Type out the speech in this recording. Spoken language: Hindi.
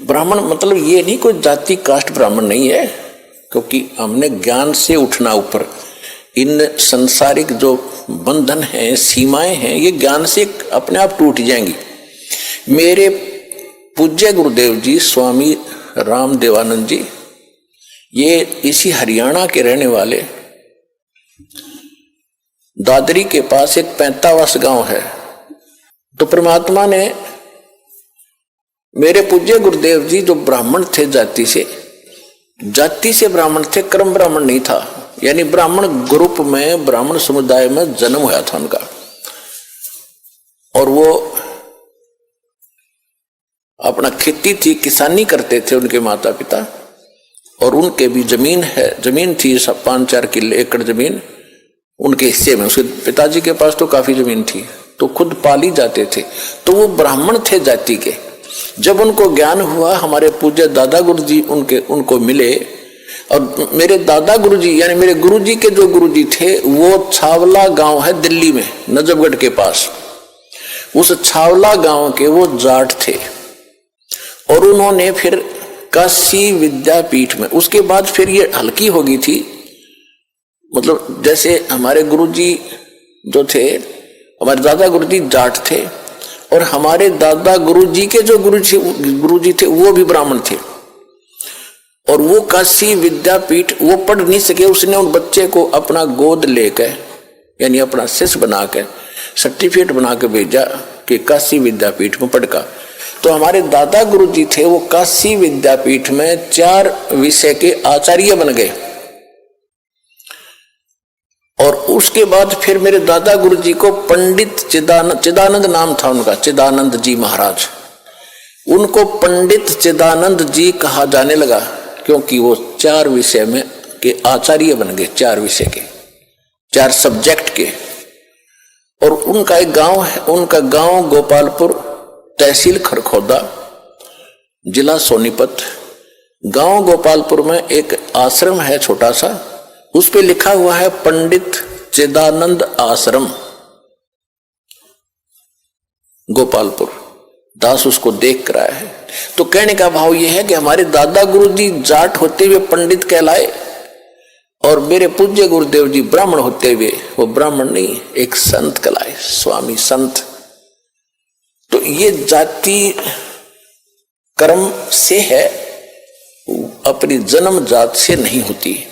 ब्राह्मण मतलब ये नहीं कोई जाति कास्ट ब्राह्मण नहीं है, क्योंकि हमने ज्ञान से उठना ऊपर। इन संसारिक जो बंधन हैं, सीमाएं हैं, ये ज्ञान से अपने आप टूट जाएंगी। मेरे पूज्य गुरुदेव जी स्वामी रामदेवानंद जी, ये इसी हरियाणा के रहने वाले, दादरी के पास एक 45 गांव है। तो परमात्मा ने मेरे पूज्य गुरुदेव जी जो ब्राह्मण थे, जाति से ब्राह्मण थे, कर्म ब्राह्मण नहीं था, यानी ब्राह्मण ग्रुप में, ब्राह्मण समुदाय में जन्म हुआ था उनका। और वो अपना खेती थी, किसानी करते थे उनके माता पिता, और उनके भी जमीन थी 5-4 किले एकड़ जमीन उनके हिस्से में। उसके पिताजी के पास तो काफी जमीन थी, तो खुद पाली जाते थे। तो वो ब्राह्मण थे जाति के। जब उनको ज्ञान हुआ, हमारे पूज्य दादा गुरु जी उनको मिले, और मेरे दादा गुरु जी यानी मेरे गुरु जी के जो गुरु जी थे, वो छावला गांव है दिल्ली में, नजफगढ़ के पास। उस छावला गांव के वो जाट थे, और उन्होंने फिर काशी विद्यापीठ में, उसके बाद फिर ये हल्की हो गई थी। मतलब जैसे हमारे गुरुजी जो थे, हमारे दादा गुरुजी जाट थे, और हमारे दादा गुरुजी के जो गुरुजी थे वो भी ब्राह्मण थे। और वो काशी विद्यापीठ वो पढ़ नहीं सके, उसने उन बच्चे को अपना गोद लेकर यानी अपना शिष्य बना कर सर्टिफिकेट बना के भेजा कि काशी विद्यापीठ में पढ़ का। तो हमारे दादा गुरुजी थे, वो काशी विद्यापीठ में 4 विषय के आचार्य बन गए। और उसके बाद फिर मेरे दादा गुरुजी को पंडित चिदानंद नाम था उनका, चिदानंद जी महाराज, उनको पंडित चिदानंद जी कहा जाने लगा, क्योंकि वो 4 विषय में के आचार्य बन गए, 4 विषय के, 4 सब्जेक्ट के। और उनका एक गांव है, उनका गांव गोपालपुर, तहसील खरखोदा, जिला सोनीपत। गांव गोपालपुर में एक आश्रम है छोटा सा, उस पे लिखा हुआ है पंडित चिदानंद आश्रम गोपालपुर। दास उसको देख कर आया है। तो कहने का भाव यह है कि हमारे दादा गुरुजी जाट होते हुए पंडित कहलाए, और मेरे पूज्य गुरुदेव जी ब्राह्मण होते हुए वो ब्राह्मण नहीं, एक संत कहलाए, स्वामी संत। तो ये जाति कर्म से है, अपनी जन्म जात से नहीं होती।